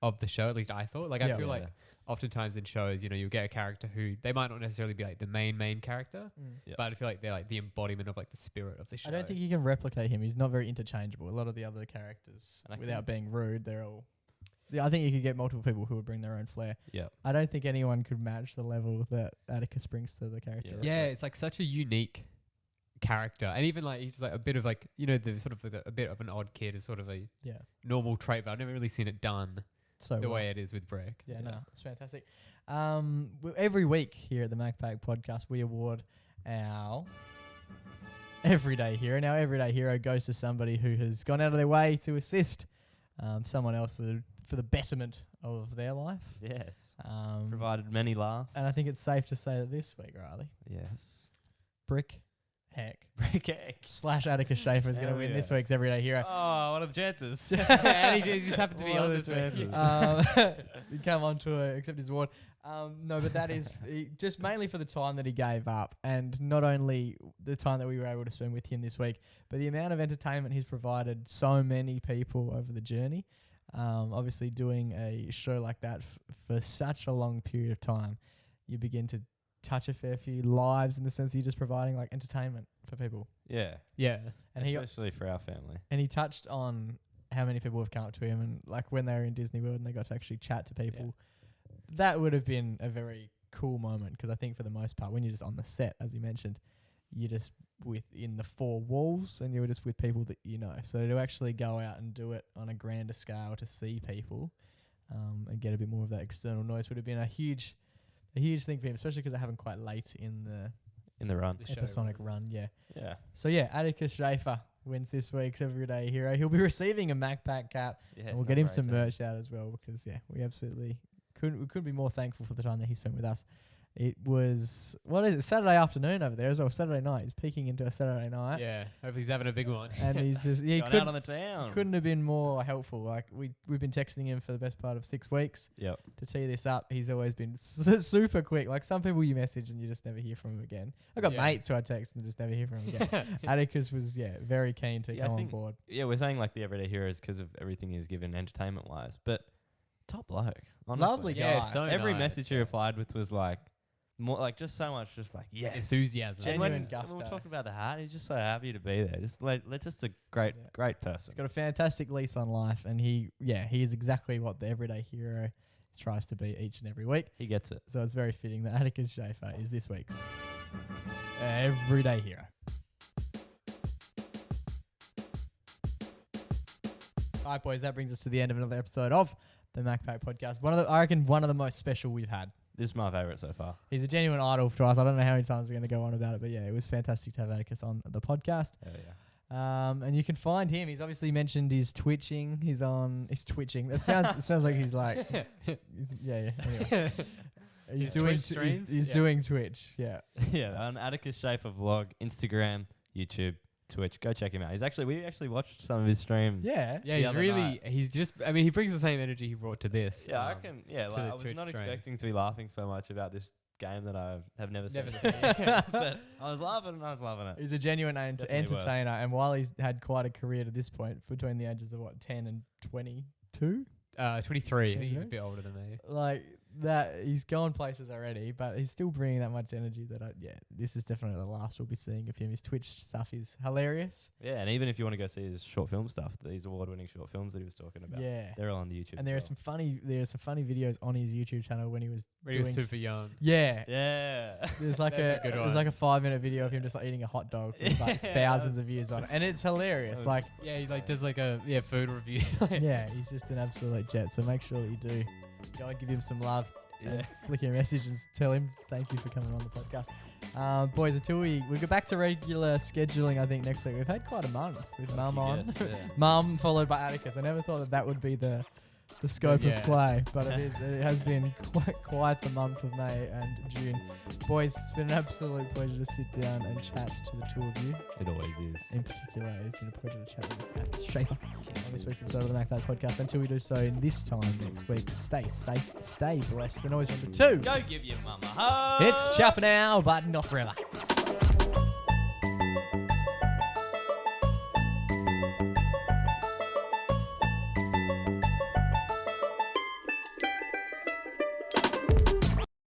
of the show, at least I thought. Like I feel like oftentimes in shows, you get a character who they might not necessarily be like the main character, but I feel like they're like the embodiment of like the spirit of the show. I don't think you can replicate him. He's not very interchangeable. A lot of the other characters, without being rude, they're all... Yeah, I think you could get multiple people who would bring their own flair. Yeah. I don't think anyone could match the level that Atticus brings to the character. Yeah, it's like such a unique character, and even like he's like a bit of like the sort of a bit of an odd kid is sort of a normal trait, but I've never really seen it done the way it is with Brick. Yeah, no, it's fantastic. Every week here at the MacPack podcast, we award our everyday hero. Now, everyday hero goes to somebody who has gone out of their way to assist someone else for the betterment of their life. Yes. Provided many laughs. And I think it's safe to say that this week, Riley. Yes. Brick Heck / Atticus Shaffer is going to win this week's everyday hero. Oh, what are the chances? And he just happened to be on this week. He came on to accept his award. No, but that is just mainly for the time that he gave up, and not only the time that we were able to spend with him this week, but the amount of entertainment he's provided so many people over the journey. Obviously, doing a show like that for such a long period of time, you begin to touch a fair few lives in the sense that you're just providing like entertainment for people. Yeah. And especially for our family. And he touched on how many people have come up to him, and like when they were in Disney World and they got to actually chat to people, that would have been a very cool moment, because I think for the most part, when you're just on the set, as you mentioned, you're just within the four walls and you're just with people that you know. So to actually go out and do it on a grander scale to see people and get a bit more of that external noise would have been a huge thing for him, especially because it happened quite late in the run, the episodic run. Yeah. So Atticus Shaffer wins this week's everyday hero. He'll be receiving a MacPack cap, and we'll get him some merch out as well, because we absolutely couldn't be more thankful for the time that he spent with us. It was, Saturday afternoon over there as well, Saturday night. He's peeking into a Saturday night. Yeah, hopefully he's having a big one. And he's just, out on the town. Couldn't have been more helpful. Like, we've been texting him for the best part of 6 weeks to tee this up. He's always been super quick. Like, some people you message and you just never hear from him again. I got mates who I text and just never hear from him again. Atticus was, very keen to come on board. Yeah, we're saying like the everyday heroes because of everything he's given entertainment-wise, but top bloke. Honestly. Lovely guy. Yeah, so every nice. message he replied with was like, more like just so much, just like enthusiasm, genuine gusto. We'll talk about the hat. He's just so happy to be there. Just just a great person. He's got a fantastic lease on life, and he is exactly what the everyday hero tries to be each and every week. He gets it. So it's very fitting that Atticus Shaffer is this week's everyday hero. All right, boys, that brings us to the end of another episode of the MacPack podcast. I reckon one of the most special we've had. This is my favourite so far. He's a genuine idol to us. I don't know how many times we're going to go on about it, but it was fantastic to have Atticus on the podcast. Hell yeah. And you can find him. He's obviously mentioned he's twitching. He's twitching. It sounds like he's like, Anyway. He's doing streams. He's doing Twitch. Yeah. On Atticus Shaffer vlog, Instagram, YouTube, Twitch. Go check him out. We actually watched some of his stream. Yeah. He brings the same energy he brought to this. Yeah, I reckon. Yeah, I was not expecting to be laughing so much about this game that I have never seen. But I was loving it. He's a genuine entertainer, and while he's had quite a career to this point, between the ages of 10 and 22, 23. I think he's a bit older than me. Like that, he's gone places already, but he's still bringing that much energy. This is definitely the last we'll be seeing of him. His Twitch stuff is hilarious. Yeah, and even if you want to go see his short film stuff, these award-winning short films that he was talking about, they're all on the YouTube. And there are some funny videos on his YouTube channel when he was super young. Yeah, yeah. There's like a 5-minute video of him just like eating a hot dog with like thousands of views on it, and it's hilarious. He does like a food review. Yeah, he's just an absolute jet. So make sure that you do go and give him some love. And flick him a message and tell him thank you for coming on the podcast. Boys, until we go back to regular scheduling, I think next week we've had quite a month with Mum on. Mum followed by Atticus. I never thought that would be the scope of play, but it has been quite the month of May and June. Boys, it's been an absolute pleasure to sit down and chat to the two of you. It always is. In particular, it's been a pleasure to chat with Atticus Shaffer on this week's episode of the MacPack podcast. Until we do so this time next week, stay safe, stay blessed, and always remember to go give your mama a hug. It's ciao for now, but not forever.